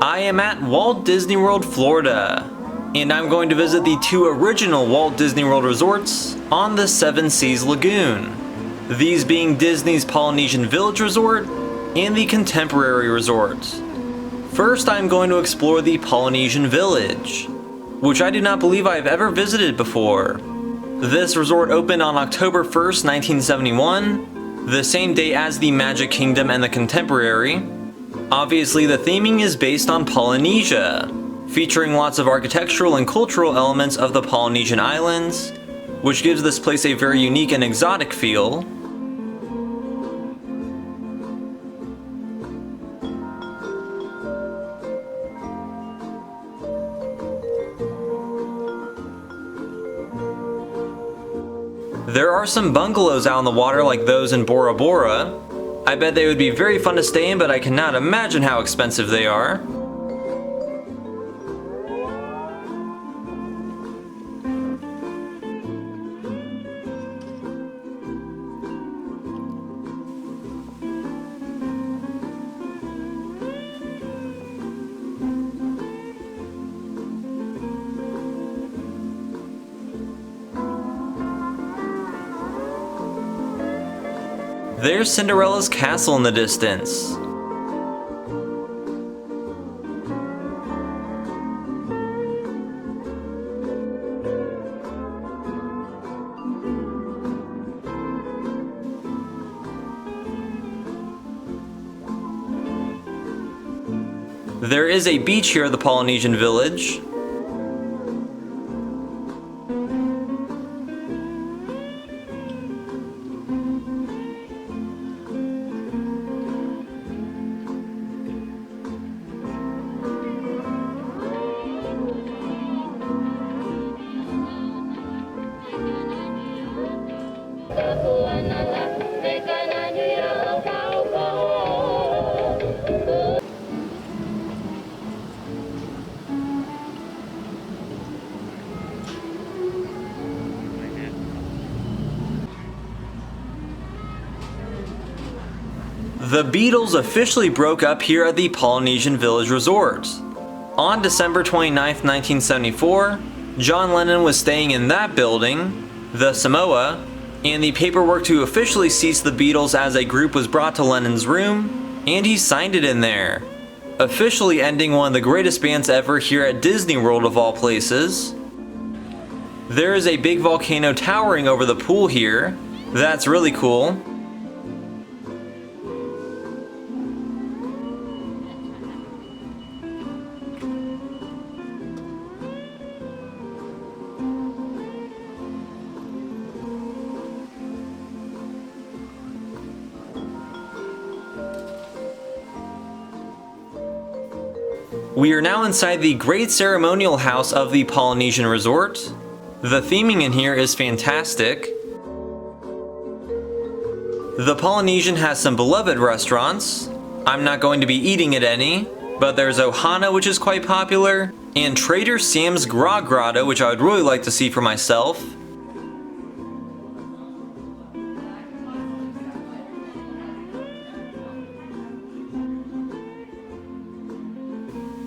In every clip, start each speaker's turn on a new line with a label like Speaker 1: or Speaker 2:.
Speaker 1: I am at Walt Disney World, Florida, and I'm going to visit the two original Walt Disney World resorts on the Seven Seas Lagoon. These being Disney's Polynesian Village Resort and the Contemporary Resort. First, I'm going to explore the Polynesian Village, which I do not believe I have ever visited before. This resort opened on October 1st, 1971, the same day as the Magic Kingdom and the Contemporary. Obviously, the theming is based on Polynesia, featuring lots of architectural and cultural elements of the Polynesian islands, which gives this place a very unique and exotic feel. There are some bungalows out on the water like those in Bora Bora. I bet they would be very fun to stay in, but I cannot imagine how expensive they are. There's Cinderella's castle in the distance. There is a beach here at the Polynesian Village. The Beatles officially broke up here at the Polynesian Village Resort. On December 29, 1974, John Lennon was staying in that building, the Samoa, and the paperwork to officially cease the Beatles as a group was brought to Lennon's room, and he signed it in there, officially ending one of the greatest bands ever here at Disney World of all places. There is a big volcano towering over the pool here. That's really cool. We are now inside the Great Ceremonial House of the Polynesian Resort. The theming in here is fantastic. The Polynesian has some beloved restaurants. I'm not going to be eating at any, but there's Ohana, which is quite popular, and Trader Sam's Grog Grotto, which I would really like to see for myself.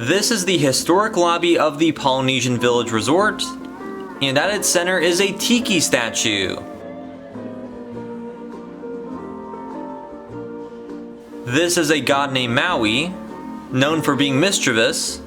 Speaker 1: This is the historic lobby of the Polynesian Village Resort, and at its center is a tiki statue. This is a god named Maui, known for being mischievous.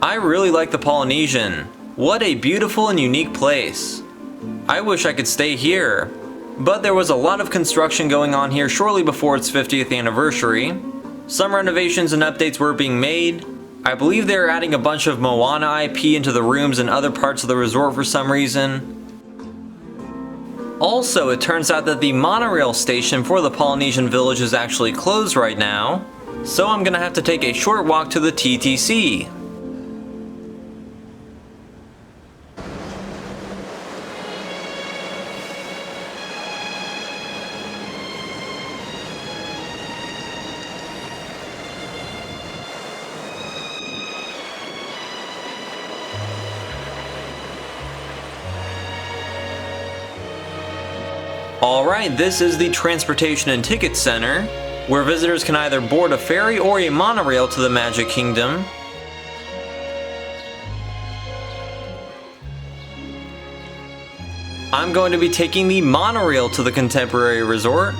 Speaker 1: I really like the Polynesian. What a beautiful and unique place. I wish I could stay here. but there was a lot of construction going on here shortly before its 50th anniversary. Some renovations and updates were being made. I believe they were adding a bunch of Moana IP into the rooms and other parts of the resort for some reason. Also, it turns out that the monorail station for the Polynesian Village is actually closed right now, so I'm gonna have to take a short walk to the TTC. Alright, this is the Transportation and Ticket Center, where visitors can either board a ferry or a monorail to the Magic Kingdom. I'm going to be taking the monorail to the Contemporary Resort.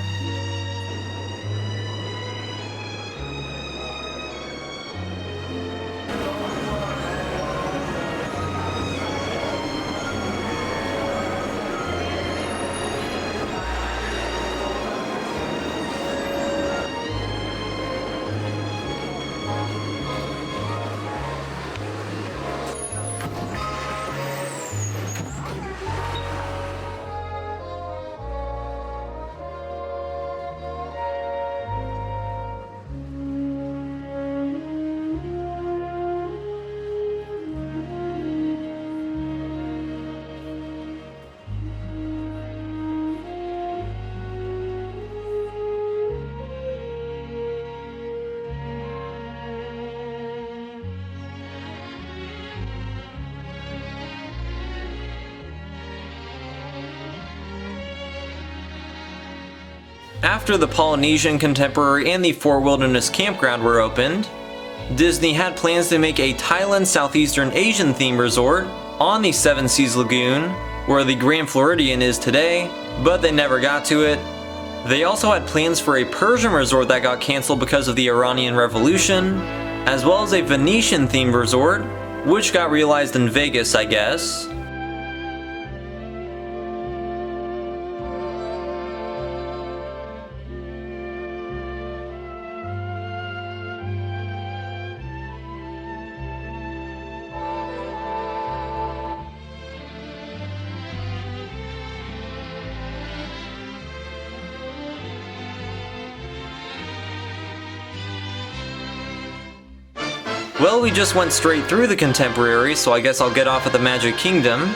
Speaker 1: After the Polynesian, Contemporary, and the Fort Wilderness Campground were opened, Disney had plans to make a Thailand Southeastern Asian themed resort on the Seven Seas Lagoon, where the Grand Floridian is today, but they never got to it. They also had plans for a Persian resort that got cancelled because of the Iranian Revolution, as well as a Venetian themed resort, which got realized in Vegas, I guess. Well, we just went straight through the Contemporary, so I guess I'll get off at the Magic Kingdom.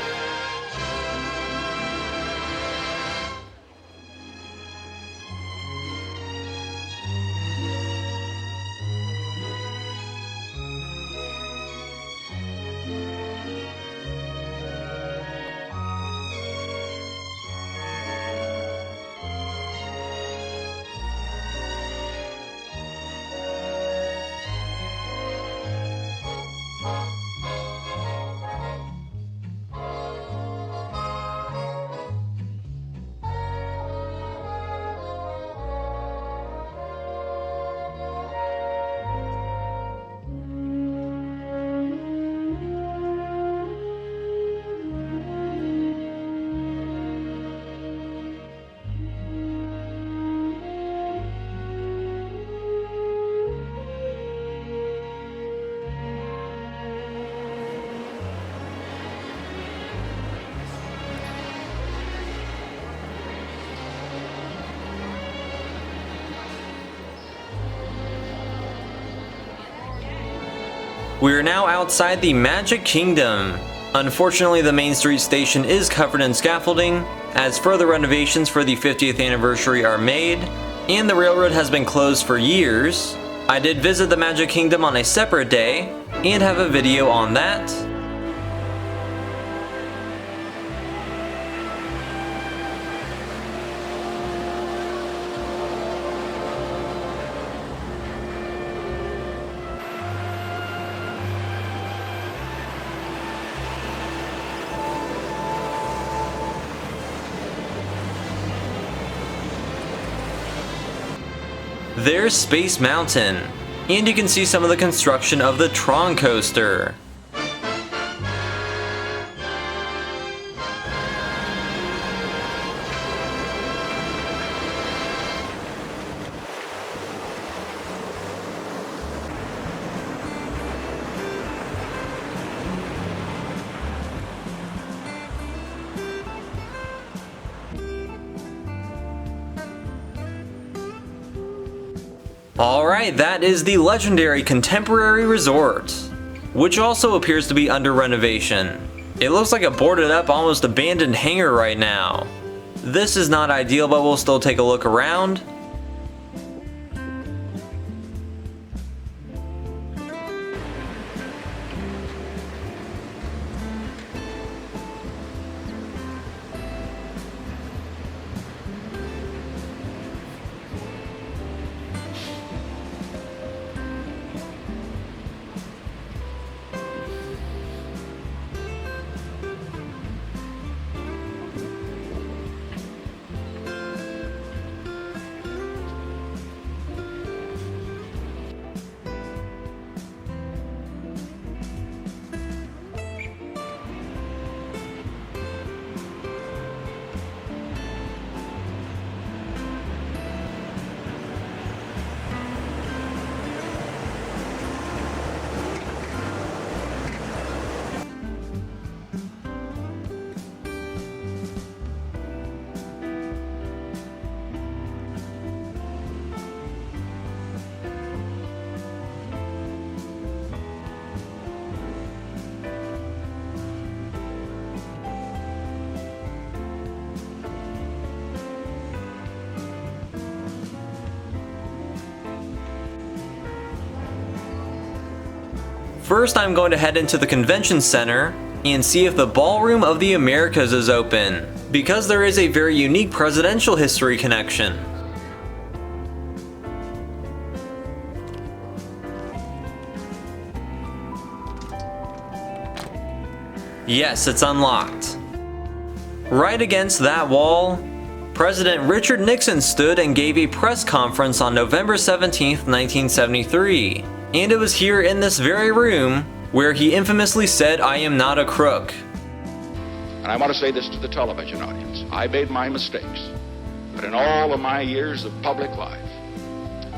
Speaker 1: We are now outside the Magic Kingdom. Unfortunately, the Main Street station is covered in scaffolding, as further renovations for the 50th anniversary are made, and the railroad has been closed for years. I did visit the Magic Kingdom on a separate day, and have a video on that. There's Space Mountain, and you can see some of the construction of the Tron coaster. Alright, that is the legendary Contemporary Resort, which also appears to be under renovation. It looks like a boarded up, almost abandoned hangar right now. This is not ideal, but we'll still take a look around. First, I'm going to head into the convention center and see if the Ballroom of the Americas is open, because there is a very unique presidential history connection. Yes, it's unlocked. Right against that wall, President Richard Nixon stood and gave a press conference on November 17th, 1973. And it was here in this very room where he infamously said, "I am not a crook."
Speaker 2: And I want to say this to the television audience. I made my mistakes, but in all of my years of public life,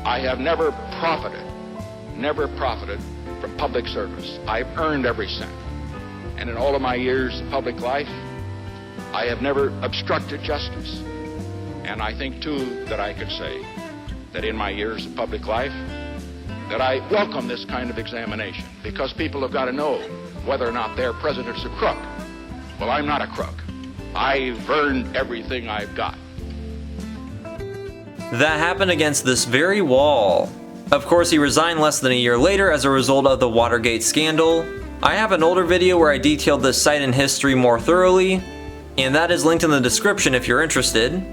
Speaker 2: I have never profited from public service. I've earned every cent. And in all of my years of public life, I have never obstructed justice. And I think, too, that I could say that in my years of public life, that I welcome this kind of examination, because people have got to know whether or not their president's a crook. Well, I'm not a crook. I've earned everything I've got.
Speaker 1: That happened against this very wall. Of course, he resigned less than a year later as a result of the Watergate scandal. I have an older video where I detailed this site and history more thoroughly, and that is linked in the description if you're interested.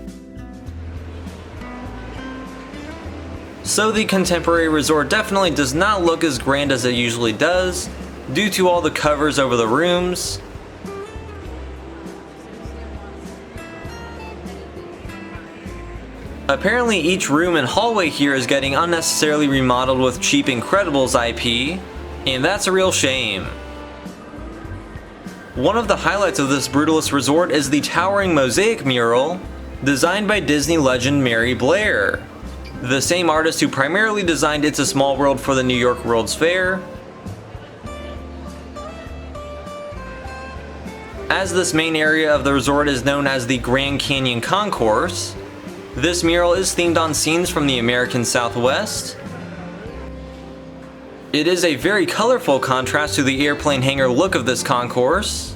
Speaker 1: So the Contemporary Resort definitely does not look as grand as it usually does, due to all the covers over the rooms. Apparently each room and hallway here is getting unnecessarily remodeled with cheap Incredibles IP, and that's a real shame. One of the highlights of this brutalist resort is the towering mosaic mural, designed by Disney legend Mary Blair, the same artist who primarily designed It's a Small World for the New York World's Fair. As this main area of the resort is known as the Grand Canyon Concourse, this mural is themed on scenes from the American Southwest. It is a very colorful contrast to the airplane hangar look of this concourse.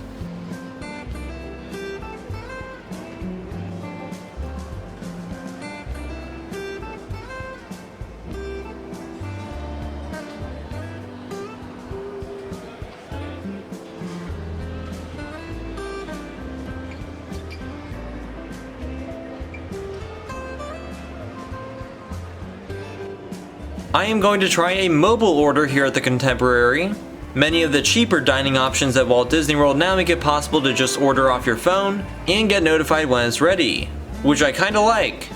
Speaker 1: I am going to try a mobile order here at the Contemporary. Many of the cheaper dining options at Walt Disney World now make it possible to just order off your phone and get notified when it's ready, which I kinda like.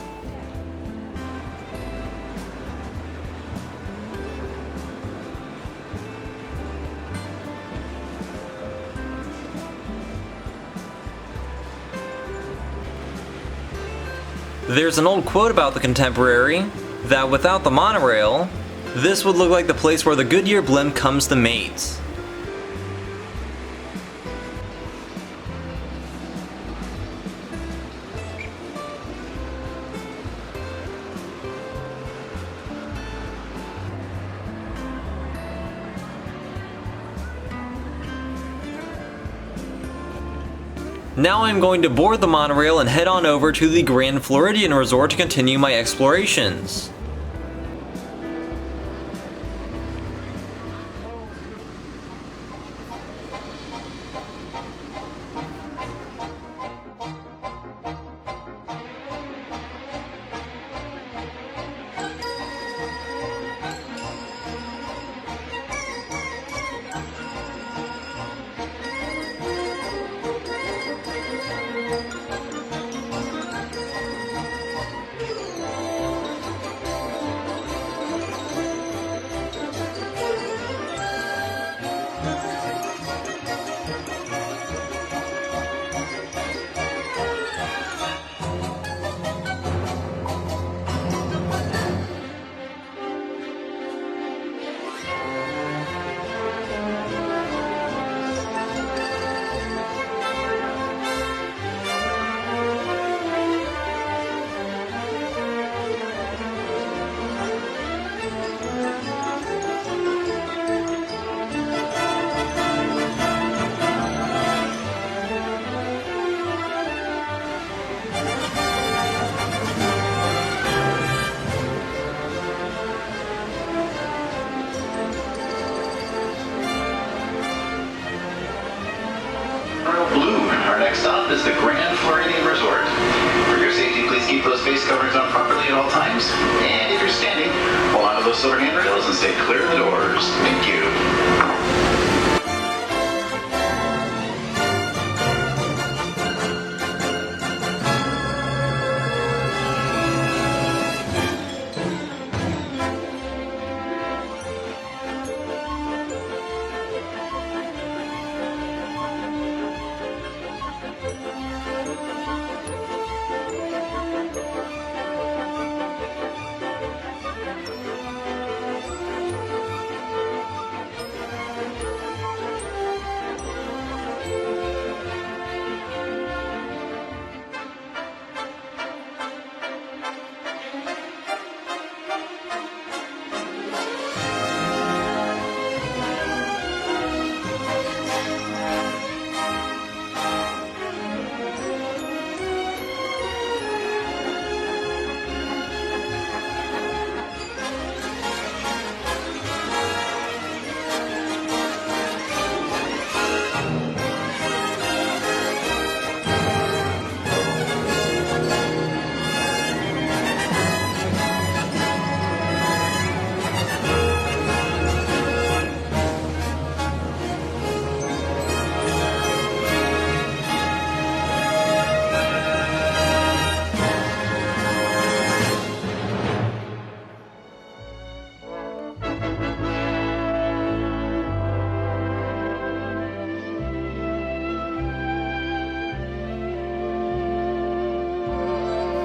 Speaker 1: There's an old quote about the Contemporary, that without the monorail, this would look like the place where the Goodyear blimp comes to mate. Now I'm going to board the monorail and head on over to the Grand Floridian Resort to continue my explorations.
Speaker 3: Blue. Our next stop is the Grand Floridian Resort. For your safety, please keep those face coverings on properly at all times. And if you're standing, hold on to those silver handrails and stay clear of the doors. Thank you.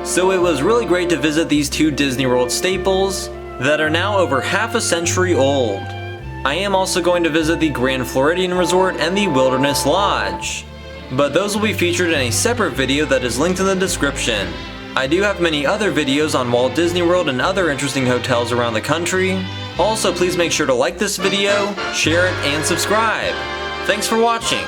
Speaker 1: So it was really great to visit these two Disney World staples that are now over half a century old. I am also going to visit the Grand Floridian Resort and the Wilderness Lodge, but those will be featured in a separate video that is linked in the description. I do have many other videos on Walt Disney World and other interesting hotels around the country. Also, please make sure to like this video, share it, and subscribe. Thanks for watching.